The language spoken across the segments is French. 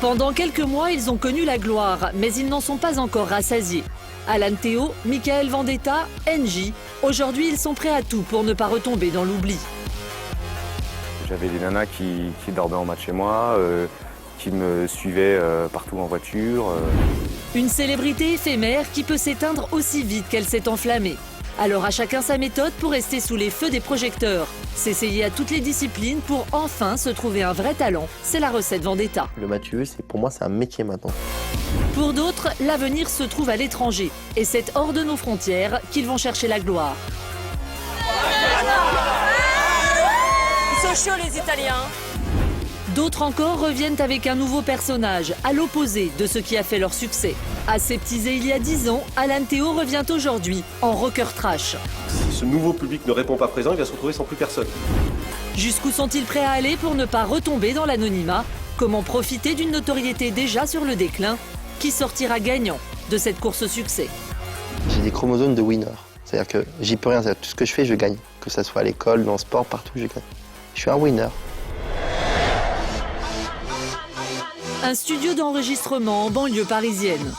Pendant quelques mois, ils ont connu la gloire, mais ils n'en sont pas encore rassasiés. Alan Théo, Michael Vendetta, NJ, aujourd'hui ils sont prêts à tout pour ne pas retomber dans l'oubli. J'avais des nanas qui dormaient en bas de chez moi, qui me suivaient partout en voiture. Une célébrité éphémère qui peut s'éteindre aussi vite qu'elle s'est enflammée. Alors à chacun sa méthode pour rester sous les feux des projecteurs. S'essayer à toutes les disciplines pour enfin se trouver un vrai talent, c'est la recette Vendetta. Le matheux, pour moi, c'est un métier maintenant. Pour d'autres, l'avenir se trouve à l'étranger. Et c'est hors de nos frontières qu'ils vont chercher la gloire. Ils sont chauds les Italiens. D'autres encore reviennent avec un nouveau personnage, à l'opposé de ce qui a fait leur succès. Aseptisé il y a 10 ans, Alan Théo revient aujourd'hui en rocker trash. Si ce nouveau public ne répond pas présent, il va se retrouver sans plus personne. Jusqu'où sont-ils prêts à aller pour ne pas retomber dans l'anonymat? Comment profiter d'une notoriété déjà sur le déclin? Qui sortira gagnant de cette course au succès? J'ai des chromosomes de winner. C'est-à-dire que j'y peux rien. Tout ce que je fais, je gagne. Que ce soit à l'école, dans le sport, partout, je gagne. Je suis un winner. Un studio d'enregistrement en banlieue parisienne.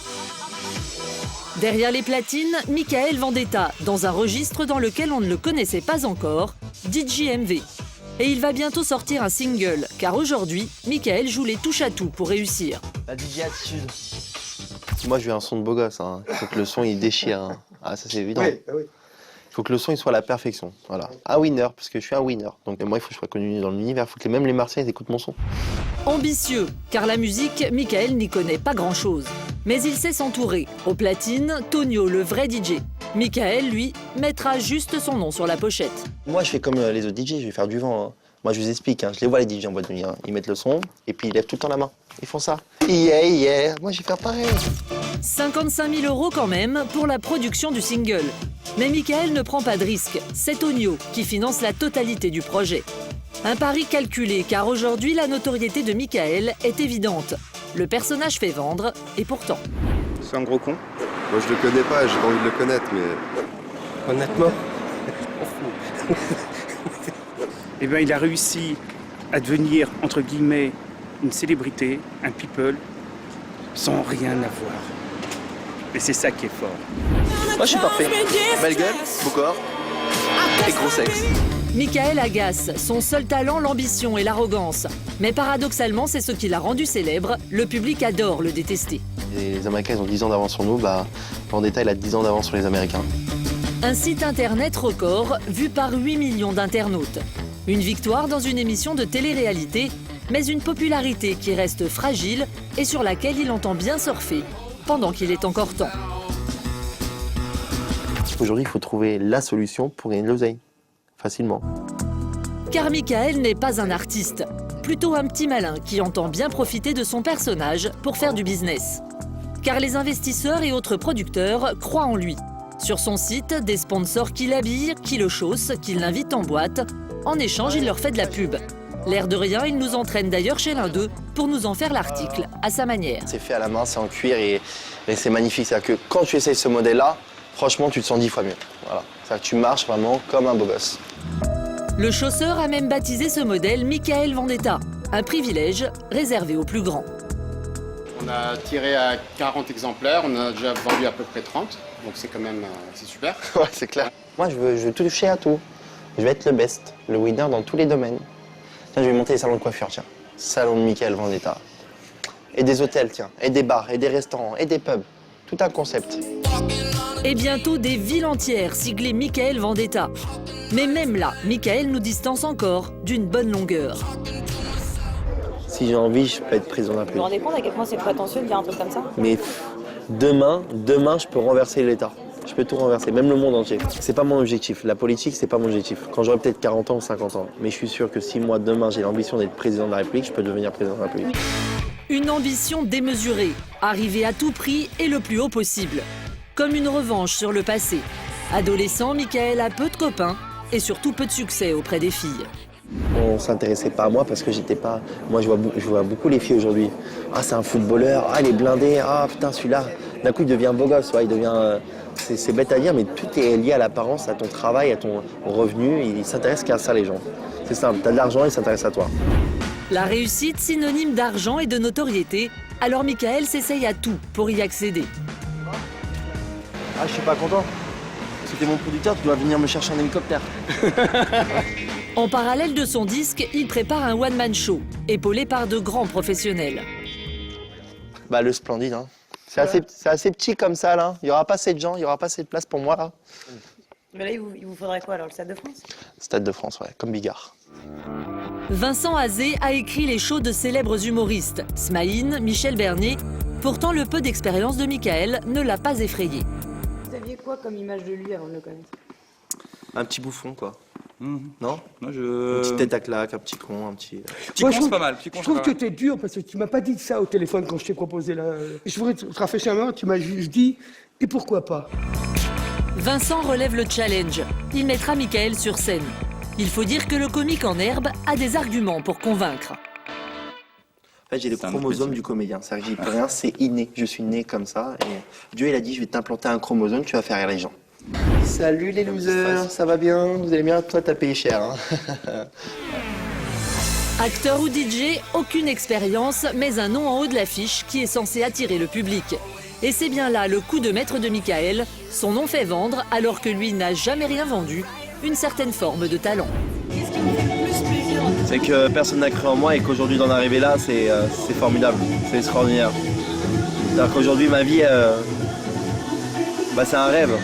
Derrière les platines, Michael Vendetta, dans un registre dans lequel on ne le connaissait pas encore, DJMV. Et il va bientôt sortir un single, car aujourd'hui, Michael joue les touches à tout pour réussir. La DJ attitude. Moi, je veux un son de beau gosse. Hein. Il faut que le son, il déchire. Hein. Ah, ça, c'est évident. Oui, oui. Il faut que le son, il soit à la perfection. Voilà. Un winner, parce que je suis un winner. Donc moi, il faut que je sois connu dans l'univers. Il faut que même les Marseillais écoutent mon son. Ambitieux, car la musique, Michael n'y connaît pas grand-chose. Mais il sait s'entourer. Au platine, Tonio, le vrai DJ. Michael, lui, mettra juste son nom sur la pochette. Moi, je fais comme les autres DJ, je vais faire du vent. Hein. Moi, je vous explique, hein. Je les vois, les DJ en boîte de nuit. Hein. Ils mettent le son, et puis ils lèvent tout le temps la main. Ils font ça. Yeah, yeah. Moi, je vais faire pareil. 55 000 € quand même pour la production du single. Mais Michael ne prend pas de risque. C'est Tonio qui finance la totalité du projet. Un pari calculé, car aujourd'hui, la notoriété de Michael est évidente. Le personnage fait vendre, et pourtant. C'est un gros con. Moi je le connais pas, j'ai pas envie de le connaître, mais... Honnêtement, Eh bien, il a réussi à devenir, entre guillemets, une célébrité, un people, sans rien avoir. Et c'est ça qui est fort. Moi, je suis parfait. Belle gueule, beau corps et gros sexe. Michael agace, son seul talent, l'ambition et l'arrogance. Mais paradoxalement, c'est ce qui l'a rendu célèbre. Le public adore le détester. Les Américains, ils ont 10 ans d'avance sur nous. Vendetta, il a 10 ans d'avance sur les Américains. Un site internet record vu par 8 millions d'internautes. Une victoire dans une émission de télé-réalité, mais une popularité qui reste fragile et sur laquelle il entend bien surfer, pendant qu'il est encore temps. Aujourd'hui, il faut trouver la solution pour gagner de l'oseille. Facilement. Car Michael n'est pas un artiste, plutôt un petit malin qui entend bien profiter de son personnage pour faire du business. Car les investisseurs et autres producteurs croient en lui. Sur son site, des sponsors qui l'habillent, qui le chaussent, qui l'invitent en boîte. En échange, il leur fait de la pub. L'air de rien, il nous entraîne d'ailleurs chez l'un d'eux pour nous en faire l'article à sa manière. C'est fait à la main, c'est en cuir et c'est magnifique. C'est-à-dire que quand tu essayes ce modèle-là, franchement, tu te sens 10 fois mieux. Voilà. C'est-à-dire que tu marches vraiment comme un beau gosse. Le chausseur a même baptisé ce modèle Michael Vendetta, un privilège réservé aux plus grands. On a tiré à 40 exemplaires, on en a déjà vendu à peu près 30, donc c'est quand même c'est super. Ouais, c'est clair. Moi, je veux toucher à tout. Je vais être le best, le winner dans tous les domaines. Tiens, je vais monter les salons de coiffure, tiens. Salon de Michael Vendetta. Et des hôtels, tiens, et des bars, et des restaurants, et des pubs. Tout un concept. Et bientôt des villes entières siglées Michael Vendetta. Mais même là, Michael nous distance encore d'une bonne longueur. Si j'ai envie, je peux être président de la Vous vous rendez compte à quel point c'est prétentieux de dire un truc comme ça? Mais demain, je peux renverser l'État. Je peux tout renverser, même le monde entier. C'est pas mon objectif. La politique, c'est pas mon objectif. Quand j'aurai peut-être 40 ans ou 50 ans. Mais je suis sûr que si moi, demain, j'ai l'ambition d'être président de la République, je peux devenir président de la République. Une ambition démesurée, arriver à tout prix et le plus haut possible. Comme une revanche sur le passé. Adolescent, Michael a peu de copains et surtout peu de succès auprès des filles. On s'intéressait pas à moi parce que j'étais pas... Moi, je vois beaucoup les filles aujourd'hui. Ah, c'est un footballeur. Ah, il est blindé. Ah, putain, celui-là. D'un coup, il devient beau gosse. Ouais, il devient... C'est bête à dire, mais tout est lié à l'apparence, à ton travail, à ton revenu. Ils s'intéressent qu'à ça, les gens. C'est simple. T'as de l'argent, ils s'intéressent à toi. La réussite, synonyme d'argent et de notoriété, alors Michael s'essaye à tout pour y accéder. Ah, je suis pas content. C'était mon producteur, tu dois venir me chercher un hélicoptère. En parallèle de son disque, il prépare un one-man show, épaulé par de grands professionnels. Bah, le Splendide, hein. C'est assez petit comme ça, là. Il n'y aura pas assez de gens, il n'y aura pas assez de place pour moi, là. Mais là, il vous faudrait quoi alors, le Stade de France? Stade de France, ouais, comme Bigard. Vincent Azé a écrit les shows de célèbres humoristes, Smaïn, Michel Bernier. Pourtant, le peu d'expérience de Michael ne l'a pas effrayé. Vous aviez quoi comme image de lui avant de le connaître? Un petit bouffon, quoi. Non? Moi, Une petite tête à claque, un petit con, un petit... Petit con, c'est pas mal. Je trouve que t'es dur parce que tu m'as pas dit ça au téléphone quand je t'ai proposé là. Je voudrais te rafraîchir un moment, tu m'as juste dit et pourquoi pas. Vincent relève le challenge. Il mettra Michael sur scène. Il faut dire que le comique en herbe a des arguments pour convaincre. En fait, j'ai les chromosomes du comédien. C'est-à-dire que j'y peux rien, c'est inné. Je suis né comme ça. Et Dieu, il a dit, je vais t'implanter un chromosome, tu vas faire rire les gens. Salut les losers, ça va bien? Vous allez bien? Toi, t'as payé cher, hein. Acteur ou DJ, aucune expérience, mais un nom en haut de l'affiche qui est censé attirer le public. Et c'est bien là le coup de maître de Michael. Son nom fait vendre, alors que lui n'a jamais rien vendu. Une certaine forme de talent. C'est que personne n'a cru en moi et qu'aujourd'hui d'en arriver là, c'est formidable, c'est extraordinaire. C'est-à-dire qu'aujourd'hui, ma vie, c'est un rêve.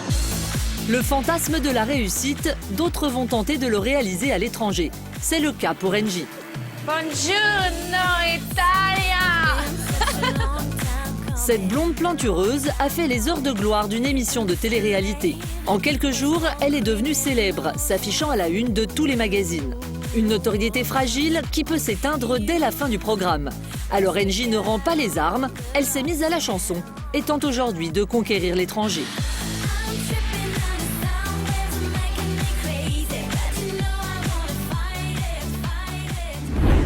Le fantasme de la réussite, d'autres vont tenter de le réaliser à l'étranger. C'est le cas pour Engie. Buongiorno Italia. Cette blonde plantureuse a fait les heures de gloire d'une émission de télé-réalité. En quelques jours, elle est devenue célèbre, s'affichant à la une de tous les magazines. Une notoriété fragile qui peut s'éteindre dès la fin du programme. Alors Engie ne rend pas les armes, elle s'est mise à la chanson et tente aujourd'hui de conquérir l'étranger.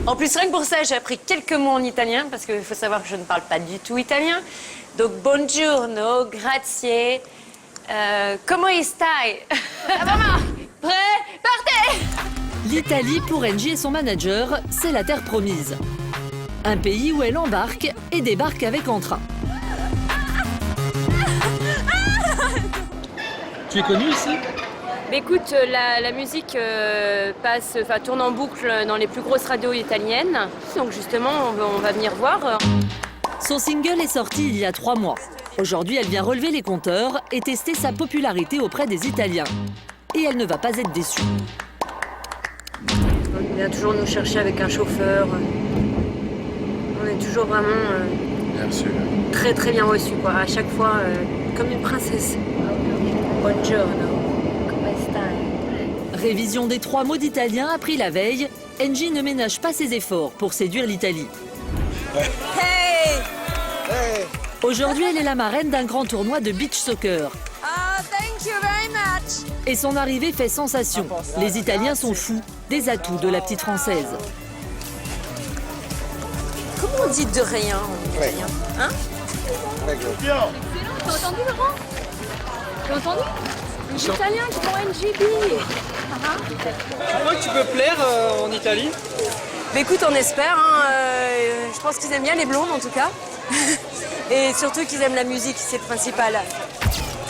En plus, rien que pour ça, j'ai appris quelques mots en italien, parce qu'il faut savoir que je ne parle pas du tout italien. Donc, buongiorno, grazie, comment stai? Maman, prêt, partez! L'Italie, pour Engie et son manager, c'est la terre promise. Un pays où elle embarque et débarque avec entrain. Tu es connu ici? Mais écoute, la musique tourne en boucle dans les plus grosses radios italiennes. Donc justement, on va venir voir. Son single est sorti il y a 3 mois. Aujourd'hui, elle vient relever les compteurs et tester sa popularité auprès des Italiens. Et elle ne va pas être déçue. On vient toujours nous chercher avec un chauffeur. On est toujours vraiment très très bien reçus, quoi. À chaque fois, comme une princesse. Buongiorno. Révision des 3 mots d'italien appris la veille, Engie ne ménage pas ses efforts pour séduire l'Italie. Hey! Aujourd'hui, elle est la marraine d'un grand tournoi de beach soccer. Thank you very much. Et son arrivée fait sensation. Les Italiens sont fous des atouts de la petite Française. Comment on dit de rien en italien? Hein? T'as entendu, Laurent? T'as entendu? Les Italiens qui font NGB. Tu crois que tu peux plaire en Italie? Mais écoute, on espère. Hein, je pense qu'ils aiment bien les blondes en tout cas. Et surtout qu'ils aiment la musique, c'est le principal.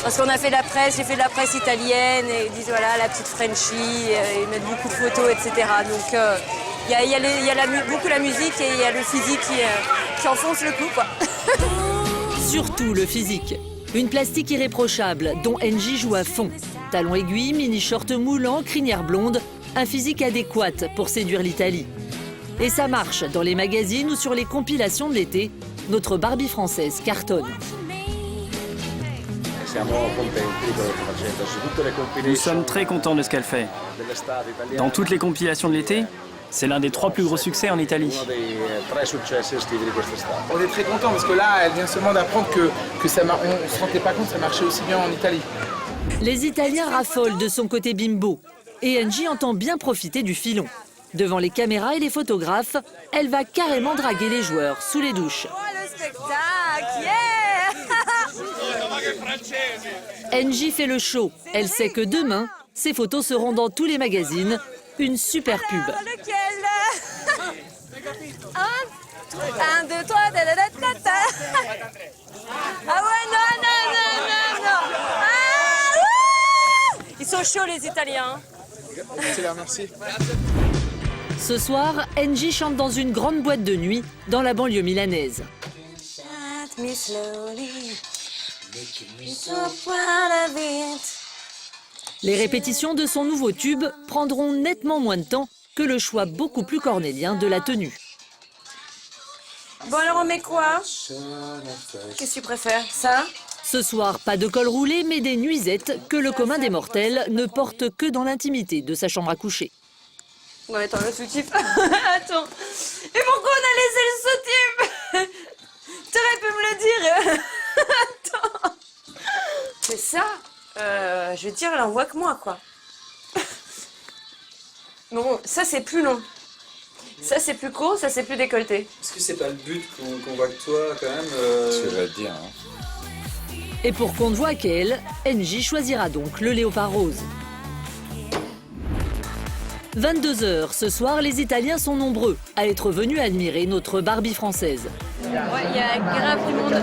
Parce qu'on a fait la presse, j'ai fait de la presse italienne et ils disent voilà la petite Frenchie, ils mettent beaucoup de photos, etc. Donc il y a beaucoup la musique et il y a le physique qui enfonce le clou, quoi. Surtout le physique. Une plastique irréprochable dont Engie joue à fond. Talons aiguilles, mini-short moulant, crinière blonde, un physique adéquat pour séduire l'Italie. Et ça marche dans les magazines ou sur les compilations de l'été. Notre Barbie française cartonne. Nous sommes très contents de ce qu'elle fait. Dans toutes les compilations de l'été, c'est l'un des 3 plus gros succès en Italie. On est très contents parce que là, elle vient seulement d'apprendre que ça on ne se rendait pas compte que ça marchait aussi bien en Italie. Les Italiens raffolent de son côté bimbo. Et Engie entend bien profiter du filon. Devant les caméras et les photographes, elle va carrément draguer les joueurs sous les douches. Oh, le spectacle, yeah! Engie fait le show. Elle sait que demain, ses photos seront dans tous les magazines. Une super pub. Lequel? 1, 2, 3, ta ta ta ta. Ah ouais, non. Ah, wouh! Ils sont chauds les Italiens. Merci. Ce soir, Angie chante dans une grande boîte de nuit dans la banlieue milanaise. Les répétitions de son nouveau tube prendront nettement moins de temps que le choix beaucoup plus cornélien de la tenue. Bon alors on met quoi? Qu'est-ce que tu préfères? Ça? Ce soir, pas de col roulé, mais des nuisettes que le commun des mortels ne porte que dans l'intimité de sa chambre à coucher. Non attends, le soutif. Attends. Et pourquoi on a laissé le soutif? T'aurais pu me le dire. Attends. C'est ça. Je veux dire, elle en voit que moi, quoi. Bon, ça c'est plus long. Ça c'est plus court, ça c'est plus décolleté. Est-ce que c'est pas le but qu'on voit que toi, quand même Je vais te dire. Hein. Et pour qu'on ne voit qu'elle, Angie choisira donc le léopard rose. 22h, ce soir, les Italiens sont nombreux à être venus admirer notre Barbie française. Ouais, il y a grave du monde.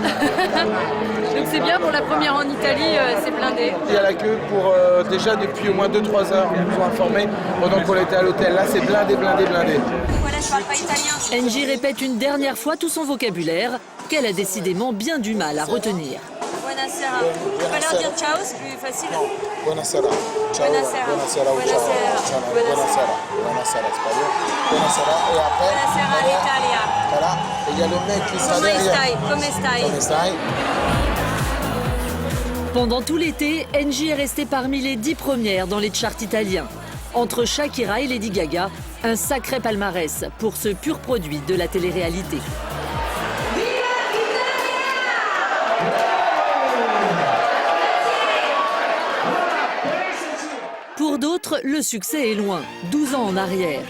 Donc c'est bien, pour la première en Italie, c'est blindé. Il y a la queue pour déjà depuis au moins 2-3 heures, ils nous ont informés pendant qu'on était à l'hôtel. Là, c'est blindé. Voilà, je parle pas italien. Angie répète une dernière fois tout son vocabulaire, qu'elle a décidément bien du mal à retenir. Buonasera. Tu peux leur dire ciao, c'est plus facile. Buonasera. Ciao. Buonasera. Buonasera. Buonasera. Buonasera, c'est pas bien. Buonasera. Et après, Buonasera l'Italia. voilà. Et il y a le mec qui sera derrière. Come stai? Pendant tout l'été, Angie est restée parmi les 10 premières dans les charts italiens. Entre Shakira et Lady Gaga, un sacré palmarès pour ce pur produit de la télé-réalité. Pour d'autres, le succès est loin, 12 ans en arrière.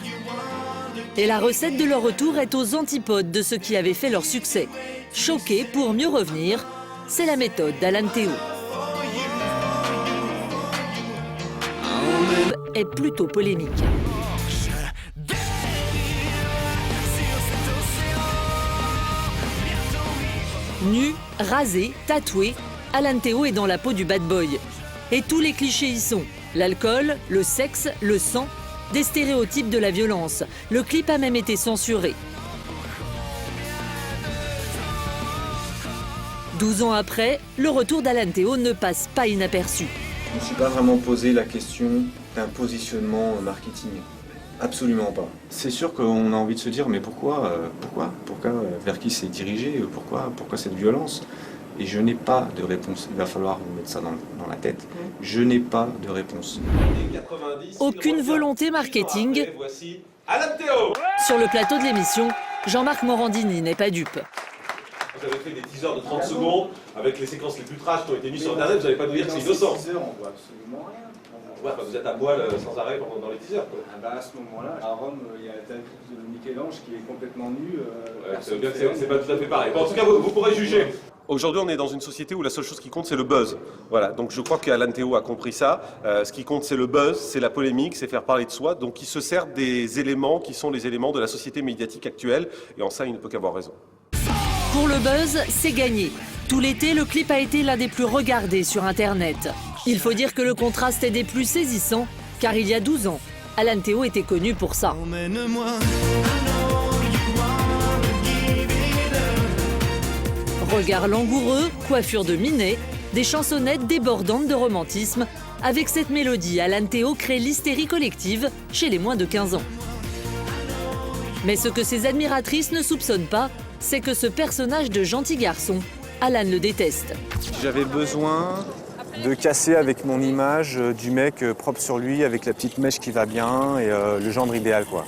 Et la recette de leur retour est aux antipodes de ce qui avait fait leur succès. Choquer pour mieux revenir, c'est la méthode d'Alan Théo. Est plutôt polémique. Nu, rasé, tatoué, Alan Théo est dans la peau du bad boy. Et tous les clichés y sont. L'alcool, le sexe, le sang, des stéréotypes de la violence. Le clip a même été censuré. 12 ans après, le retour d'Alan Théo ne passe pas inaperçu. Je ne me suis pas vraiment posé la question d'un positionnement marketing. Absolument pas. C'est sûr qu'on a envie de se dire, mais pourquoi vers qui c'est dirigé, pourquoi cette violence? Et je n'ai pas de réponse. Il va falloir vous mettre ça dans la tête. Je n'ai pas de réponse. Aucune volonté marketing. Sur le plateau de l'émission, Jean-Marc Morandini n'est pas dupe. Vous avez fait des teasers de 30 secondes avec les séquences les plus trash qui ont été mises sur Internet, vous n'allez pas nous dire que c'est innocent. On voit absolument rien. Ouais, vous êtes à poil sans arrêt dans les teasers. Quoi. Ah bah à ce moment-là, à Rome, il y a Michel-Ange qui est complètement nu. C'est pas tout à fait pareil. Bon, en tout cas, vous pourrez juger. Aujourd'hui, on est dans une société où la seule chose qui compte, c'est le buzz. Voilà, donc je crois qu'Alan Théo a compris ça. Ce qui compte, c'est le buzz, c'est la polémique, c'est faire parler de soi. Donc il se sert des éléments qui sont les éléments de la société médiatique actuelle. Et en ça, il ne peut qu'avoir raison. Pour le buzz, c'est gagné. Tout l'été, le clip a été l'un des plus regardés sur Internet. Il faut dire que le contraste est des plus saisissants, car il y a 12 ans, Alan Théo était connu pour ça. Regard langoureux, coiffure de minet, des chansonnettes débordantes de romantisme. Avec cette mélodie, Alan Théo crée l'hystérie collective chez les moins de 15 ans. Mais ce que ses admiratrices ne soupçonnent pas, c'est que ce personnage de gentil garçon, Alan le déteste. J'avais besoin de casser avec mon image du mec propre sur lui, avec la petite mèche qui va bien et le gendre idéal, quoi.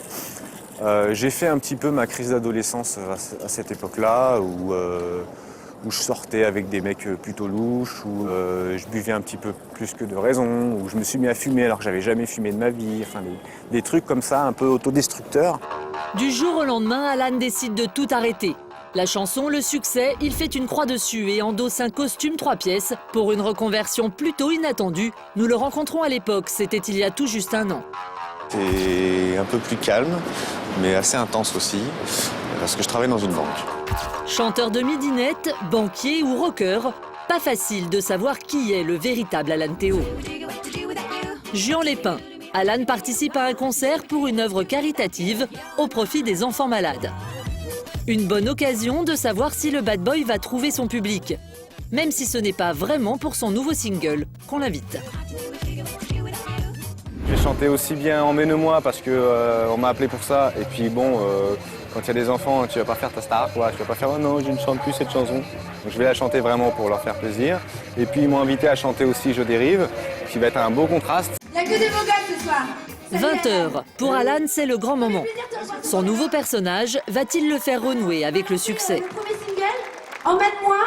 J'ai fait un petit peu ma crise d'adolescence à cette époque-là, où je sortais avec des mecs plutôt louches, où je buvais un petit peu plus que de raison, où je me suis mis à fumer alors que j'avais jamais fumé de ma vie, enfin des trucs comme ça, un peu autodestructeurs. Du jour au lendemain, Alan décide de tout arrêter. La chanson, le succès, il fait une croix dessus et endosse un costume 3 pièces pour une reconversion plutôt inattendue. Nous le rencontrons à l'époque, c'était il y a tout juste un an. C'est un peu plus calme, mais assez intense aussi. parce que je travaille dans une banque. Chanteur de midinette, banquier ou rocker, pas facile de savoir qui est le véritable Alan Théo. Juan Lépin. Alan participe à un concert pour une œuvre caritative au profit des enfants malades. Une bonne occasion de savoir si le bad boy va trouver son public, même si ce n'est pas vraiment pour son nouveau single qu'on l'invite. J'ai chanté aussi bien Emmène-moi parce que on m'a appelé pour ça. Et puis bon, quand il y a des enfants, tu vas pas faire ta star, quoi. Tu vas pas faire oh non, je ne chante plus cette chanson. Donc je vais la chanter vraiment pour leur faire plaisir. Et puis ils m'ont invité à chanter aussi Je dérive, qui va être un beau contraste. Il n'y a que des beaux gars ce soir. 20h. Pour Alan, c'est le grand moment. Son nouveau personnage va-t-il le faire renouer avec le succès? Le premier single, Emmène-moi,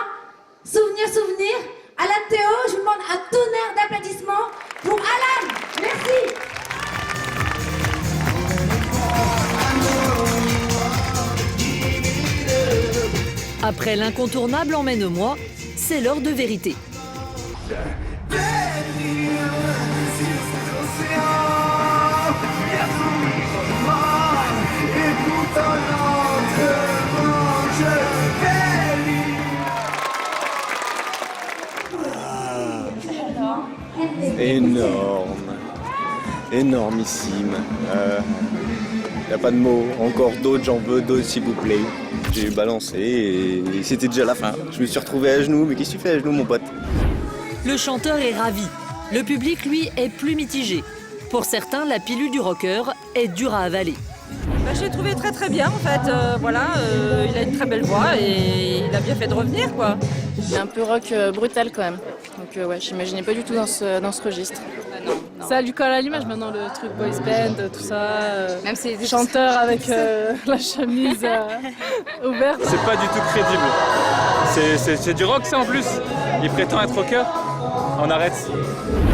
Souvenir, souvenir. Alan Théo, je vous demande un tonnerre d'applaudissements pour Alan. Merci. Après l'incontournable Emmène-moi, c'est l'heure de vérité. Énorme, énormissime. Y a pas de mots, encore d'autres, j'en veux d'autres s'il vous plaît. J'ai balancé et c'était déjà la fin. Je me suis retrouvé à genoux, mais qu'est-ce que tu fais à genoux mon pote? Le chanteur est ravi. Le public, lui, est plus mitigé. Pour certains, la pilule du rocker est dure à avaler. Je l'ai trouvé très très bien en fait, il a une très belle voix et il a bien fait de revenir quoi. Il est un peu rock brutal quand même, donc ouais, j'imaginais pas du tout dans ce registre. Non. Ça lui colle à l'image maintenant le truc boys band, tout ça, même si des chanteurs avec la chemise ouverte. C'est pas du tout crédible, c'est du rock ça en plus, il prétend être rocker, on arrête.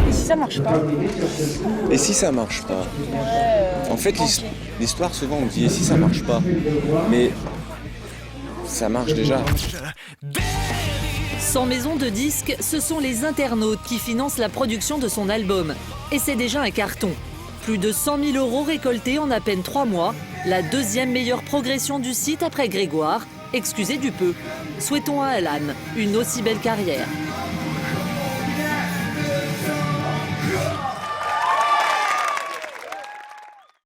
Et si ça marche pas? Et si ça marche pas? En fait, l'histoire, souvent, on dit « et si ça marche pas ?» Mais ça marche déjà. Sans maison de disques, ce sont les internautes qui financent la production de son album. Et c'est déjà un carton. Plus de 100 000 € récoltés en à peine 3 mois, la deuxième meilleure progression du site après Grégoire. Excusez du peu. Souhaitons à Alan une aussi belle carrière.